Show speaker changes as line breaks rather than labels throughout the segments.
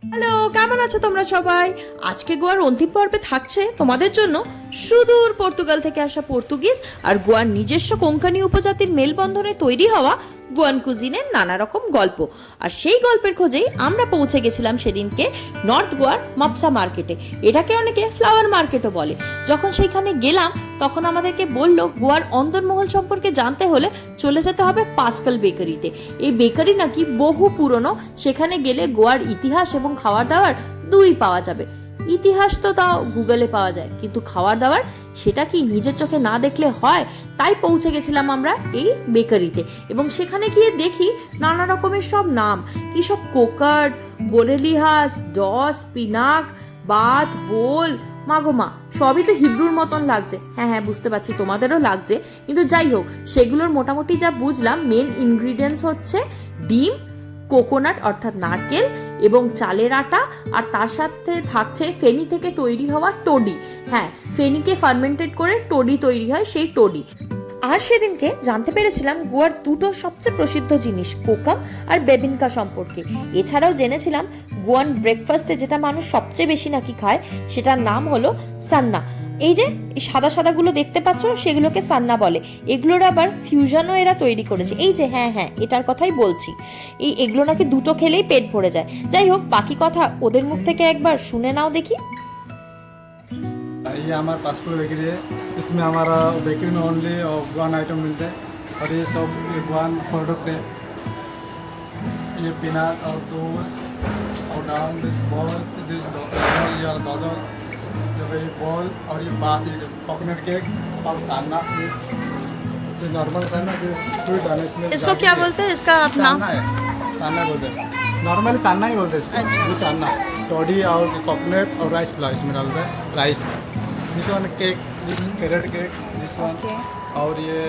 Hello, কেমন আছো তোমরা সবাই? আজকে গোয়ার অন্তিম পর্বে থাকছে তোমাদের জন্য সুদূর পর্তুগাল থেকে আসা পর্তুগিজ আর গোয়ার নিজস্ব কোঙ্কানি উপজাতির মেলবন্ধনে তৈরি হওয়া গোয়ান কুজিনের নানা রকম গল্প। আর সেই গল্পের খোঁজেই আমরা পৌঁছে গেছিলাম সেদিনকে নর্থ গোয়ার মাপসা মার্কেটে। এটাকে অনেকে ফ্লাওয়ার মার্কেটও বলে। যখন সেইখানে গেলাম তখন আমাদেরকে বলল গোয়ার অন্দরমহল সম্পর্কে জানতে হলে চলে যেতে হবে পাস্কাল বেকারিতে। এই বেকারি নাকি বহু পুরনো, সেখানে গেলে গোয়ার ইতিহাস এবং খাবার দাবার দুই পাওয়া যাবে। ইতিহাস তো তাও গুগলে পাওয়া যায়, কিন্তু খাবার দাবার সেটা কি নিজের চোখে না দেখলে হয়? তাই পৌঁছে গেছিলাম আমরা এই বেকারিতে এবং সেখানে গিয়ে দেখি নানা রকমের সব নাম, কি সব কোকার্ড, বোরেলিহাস, ডস, পিনাক, বাত, বোল, মাগোমা, সবই তো হিব্রুর মতন লাগছে। হ্যাঁ হ্যাঁ, বুঝতে পারছি তোমাদেরও লাগছে, কিন্তু যাই হোক, সেগুলোর মোটামুটি যা বুঝলাম মেন ইনগ্রিডিয়েন্টস হচ্ছে ডিম, কোকোনাট অর্থাৎ নারকেল এবং চালের আটা, আর তার সাথে থাকছে ফেনি থেকে তৈরি হওয়া টোডি। হ্যাঁ, ফেনিকে ফার্মেন্টেড করে টোডি তৈরি হয়, সেই টোডি। আর সেদিনকে জানতে পেরেছিলাম গোয়ার দুটো সবচেয়ে প্রসিদ্ধ জিনিস কোকাম আর বেবিনকা সম্পর্কে। এছাড়াও জেনেছিলাম গোয়ান ব্রেকফাস্টে যেটা মানুষ সবচেয়ে বেশি নাকি খায় সেটার নাম হলো সান্না। এই যে সাদা সাদাগুলো দেখতে পাচ্ছ সেগুলোকে সান্না বলে। এগুলোর আবার ফিউশনও এরা তৈরি করেছে। এই যে হ্যাঁ হ্যাঁ, এটার কথাই বলছি। এগুলো নাকি দুটো খেলেই পেট ভরে যায়। যাই হোক, বাকি কথা ওদের মুখ থেকে একবার শুনে নাও দেখি।
ये हमारा पासपोर्ट बेकरी है। इसमें हमारा बेकरी में ओनली वन आइटम मिलते हैं और ये सब वन प्रोडक्ट है। ये पीनट और दूध और डाउन दिस बॉल, दिस ये दादा जब ये बॉल और ये बात ये कोकोनट केक और सान्ना, ये नॉर्मल सान्ना जो स्वीट है इसमें।
इसको क्या बोलते हैं? इसका अपना
सान्ना है, सान्ना बोलते हैं, नॉर्मली सान्ना ही बोलते हैं इसको।
अच्छा।
ये सान्ना टोडी और कोकोनट और राइस फ्लावर इसमें डालते हैं, rice. This one cake, this carrot cake, this one और ये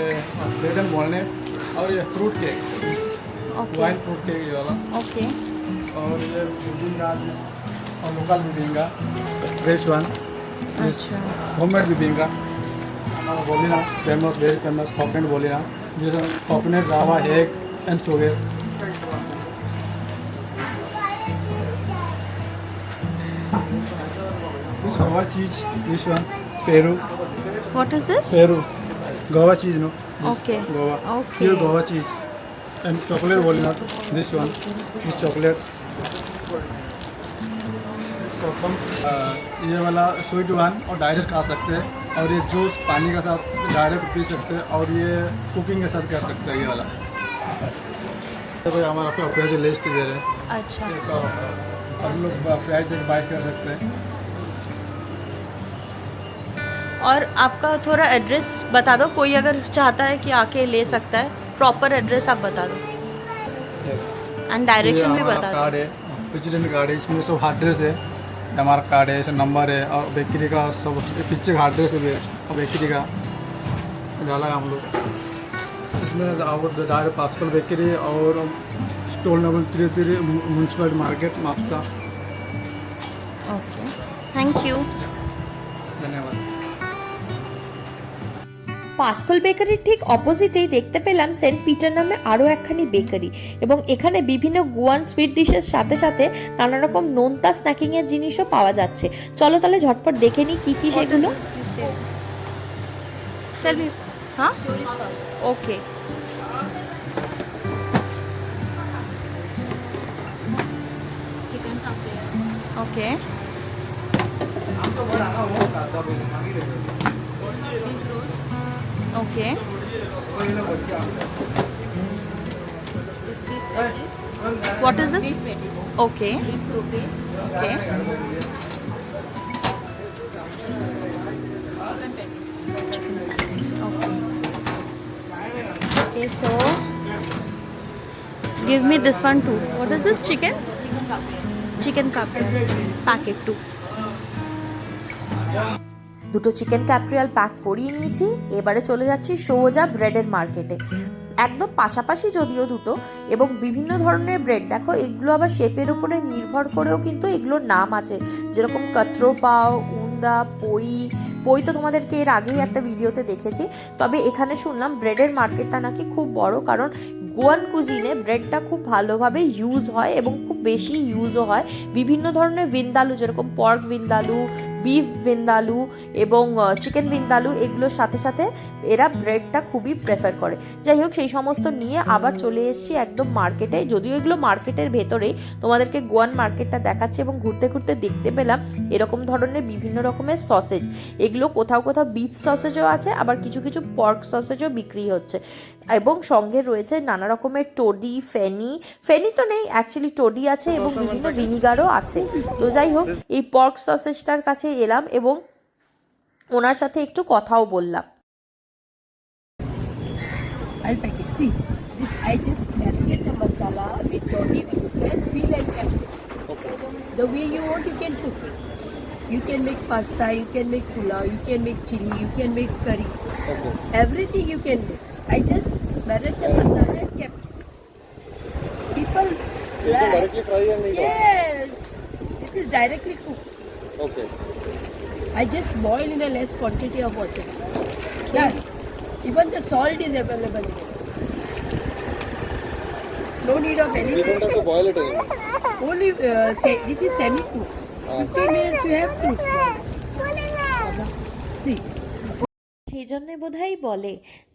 ब्रेड एंड वॉलनट और ये fruit cake, wine fruit cake ये वाला।
ओके।
और ये बिबिंगा और local bebinca, fresh one, homemade bebinca हमारा bolinha famous, very famous coconut bolinha, जैसे coconut rava egg and sugar. This guava cheese, this one, Peru,
What is this?
Peru, guava cheese, no? This
Okay.
Guava.
Okay.
Pure guava cheese. And chocolate walnut, this one, this chocolate. This कोकम, ये वाला sweet one और direct खा सकते हैं, और ये juice पानी के साथ डायरेक्ट पी सकते हैं, और ये कुकिंग के साथ कर सकते हैं ये वाला। तो भाई हमारा आपको प्राइस लिस्ट दे रहे हैं।
अच्छा।
ये सब हम लोग प्राइस देख बाय कर सकते हैं।
और आपका थोड़ा एड्रेस बता दो, कोई अगर चाहता है कि आके ले सकता है, प्रॉपर एड्रेस आप बता दो एंड डायरेक्शन भी बता दो।
कार्ड है, प्रेसिडेंट कार्ड है, इसमें सब एड्रेस है, हमारा कार्ड है, ऐसे नंबर है, और बेकरी का सब पीछे का एड्रेस है और बेकरी का डाला है हम लोग इसमें। डायरेक्ट पास्कल बेकरी और stall number 33 municipal market Mapusa.
Okay, thank you.
धन्यवाद।
পাস্কল বেকারির ঠিক অপোজিটেই দেখতে পেলাম সেন্ট পিটার নামে আরও একখানি বেকারি, এবং এখানে বিভিন্ন গোয়ান সুইট ডিশের সাথে সাথে নানা রকম নোনতা স্ন্যাকিং এর জিনিসও পাওয়া যাচ্ছে। চলো তাহলে ঝটপট দেখে নিই কি কি সেগুলো। হ্যাঁ, ওকে। ওকে, okay. What is this? Okay. Okay. Okay, so give me this one too. What is this? Chicken? Chicken capri. Packet too. দুটো চিকেন ক্যাপ্রিয়াল প্যাক করিয়ে নিয়েছি। এবারে চলে যাচ্ছি সোজা ব্রেডের মার্কেটে। একদম পাশাপাশি যদিও দুটো, এবং বিভিন্ন ধরনের ব্রেড। দেখো, এগুলো আবার শেপের উপরে নির্ভর করেও কিন্তু এগুলোর নাম আছে, যেরকম কাত্রো পাও, উন্দা, পই, বই তো তোমাদেরকে এর আগেই একটা ভিডিওতে দেখেছি, তবে এখানে শুনলাম ব্রেডের মার্কেটটা নাকি খুব বড়, কারণ গোয়ান কুজিনে ব্রেডটা খুব ভালোভাবে ইউজ হয় এবং খুব বেশি ইউজও হয়। বিভিন্ন ধরনের ভিন্দালু, যেরকম পর্ক ভিন্দালু, বিফ ভিন্দালু এবং চিকেন ভিন্দালু, এগুলোর সাথে সাথে এরা ব্রেডটা খুবই প্রেফার করে। যাই হোক, সেই সমস্ত নিয়ে আবার চলে এসেছি একদম মার্কেটে, যদিও এগুলো মার্কেটের ভেতরেই, তোমাদেরকে গোয়ান মার্কেটটা দেখাচ্ছে এবং ঘুরতে ঘুরতে দেখতে পেলাম এরকম ধরনের বিভিন্ন রকমের সসেজ। এগুলো কোথাও কোথাও বিফ সসেজও আছে, আবার কিছু কিছু পর্ক সসেজও বিক্রি হচ্ছে, এবং সঙ্গে রয়েছে নানা রকমের টোডি, ফেনি তো নেই অ্যাকচুয়ালি, টোডি আছে এবং বিভিন্ন ভিনিগারও আছে। তো যাই হোক, এই পর্ক সসেজটার কাছে এলাম এবং ওনার সাথে একটু কথাও বললাম।
I'll pack it. See, this I just marinate the masala with toddy vinegar, feel and cut.
Okay.
The way you want, you can cook it. You can make pasta, you can make pulao, you can make chili, you can make curry.
Okay.
Everything you can make. I just marinate the masala and kept it. People
You can
like,
directly fry and eat also.
yes, this is directly cooked.
Okay.
I just boil in a less quantity of water. Done. Even the salt is available here. No need of
We
anything.
don't have to boil it anymore.
Only this is semi-cooked. 15 minutes you have to. See.
সেই জন্যে বোধহয় বলে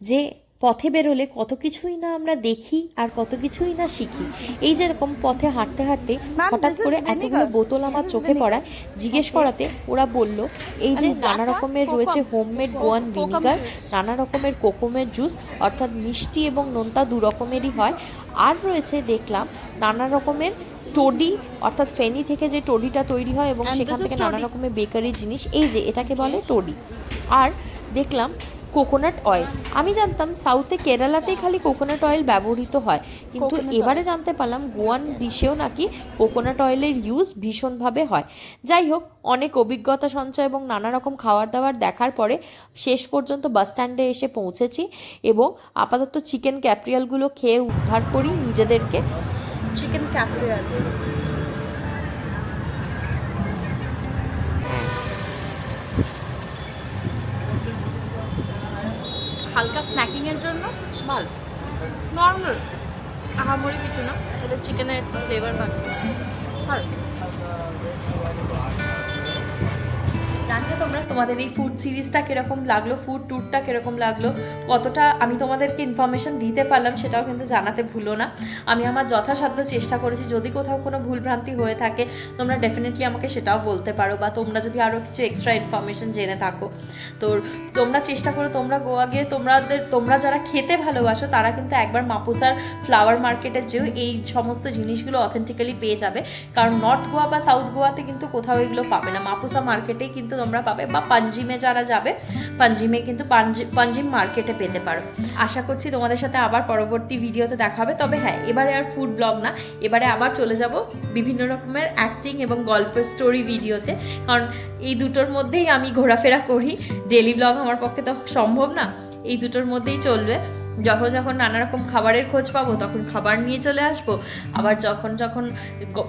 যে পথে বেরোলে কত কিছুই না আমরা দেখি আর কত কিছুই না শিখি। এই যেরকম পথে হাঁটতে হাঁটতে হঠাৎ করে এতগুলো বোতল আমার চোখে পড়ায়, জিজ্ঞেস করাতে ওরা বলল এই যে নানা রকমের রয়েছে হোমমেড গোয়ান ভিনিগার, নানা রকমের কোকোমের জুস, অর্থাৎ মিষ্টি এবং নোনতা দু রকমেরই হয়, আর রয়েছে দেখলাম নানা রকমের টোডি, অর্থাৎ ফেনি থেকে যে টোডিটা তৈরি হয় এবং সেখান থেকে নানা রকমের বেকারির জিনিস, এই যে এটাকে বলে টোডি। আর দেখলাম কোকোনাট অয়েল। আমি জানতাম সাউথে কেরালাতেই খালি কোকোনাট অয়েল ব্যবহৃত হয়, কিন্তু এবারে জানতে পারলাম গোয়ান ডিশেও নাকি কোকোনাট অয়েলের ইউজ ভীষণভাবে হয়। যাই হোক, অনেক অভিজ্ঞতা সঞ্চয় এবং নানা রকম খাবার দাবার দেখার পরে শেষ পর্যন্ত বাস স্ট্যান্ডে এসে পৌঁছেছি এবং আপাতত চিকেন ক্যাপ্রিয়ালগুলো খেয়ে উদ্ধার করি নিজেদেরকে। চিকেন ক্যাপ্রিয়াল হালকা স্ন্যাকিংয়ের জন্য ভালো, নর্মাল, আহামরি কিছু না, এটা চিকেনের ফ্লেভার বাকি ভালো। জানি না তোমরা তোমাদের এই ফুড সিরিজটা কীরকম লাগলো, ফুড ট্যুরটা কীরকম লাগলো, কতটা আমি তোমাদেরকে ইনফরমেশন দিতে পারলাম সেটাও কিন্তু জানাতে ভুলো না। আমি আমার যথাসাধ্য চেষ্টা করেছি, যদি কোথাও কোনো ভুলভ্রান্তি হয়ে থাকে তোমরা ডেফিনেটলি আমাকে সেটাও বলতে পারো, বা তোমরা যদি আরও কিছু এক্সট্রা ইনফরমেশন জেনে থাকো তো তোমরা চেষ্টা করো, তোমরা গোয়া গিয়ে তোমরা যারা খেতে ভালোবাসো তারা কিন্তু একবার মাপুসার ফ্লাওয়ার মার্কেটে যেও এই সমস্ত জিনিসগুলো অথেন্টিক্যালি পেয়ে যাবে, কারণ নর্থ গোয়া বা সাউথ গোয়াতে কিন্তু কোথাও এগুলো পাবে না, মাপুসা মার্কেটেই কিন্তু তোমরা পাবে, বা পাঞ্জিমে যারা যাবে পাঞ্জিমে কিন্তু পাঞ্জিম মার্কেটে পেতে পারো। আশা করছি তোমাদের সাথে আবার পরবর্তী ভিডিওতে দেখা হবে। তবে হ্যাঁ, এবারে আর ফুড ব্লগ না, এবারে আবার চলে যাব বিভিন্ন রকমের অ্যাক্টিং এবং গল্পের স্টোরি ভিডিওতে, কারণ এই দুটোর মধ্যেই আমি ঘোরাফেরা করি, ডেলি ব্লগ আমার পক্ষে তো সম্ভব না, এই দুটোর মধ্যেই চলবে। যখন যখন নানা রকম খাবারের খোঁজ পাবো তখন খাবার নিয়ে চলে আসবো, আবার যখন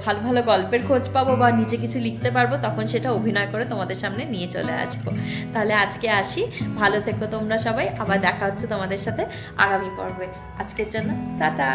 ভালো ভালো গল্পের খোঁজ পাবো বা নিজে কিছু লিখতে পারবো তখন সেটা অভিনয় করে তোমাদের সামনে নিয়ে চলে আসবো। তাহলে আজকে আসি, ভালো থেকো তোমরা সবাই, আবার দেখা হচ্ছে তোমাদের সাথে আগামী পর্বে। আজকের জন্য টাটা।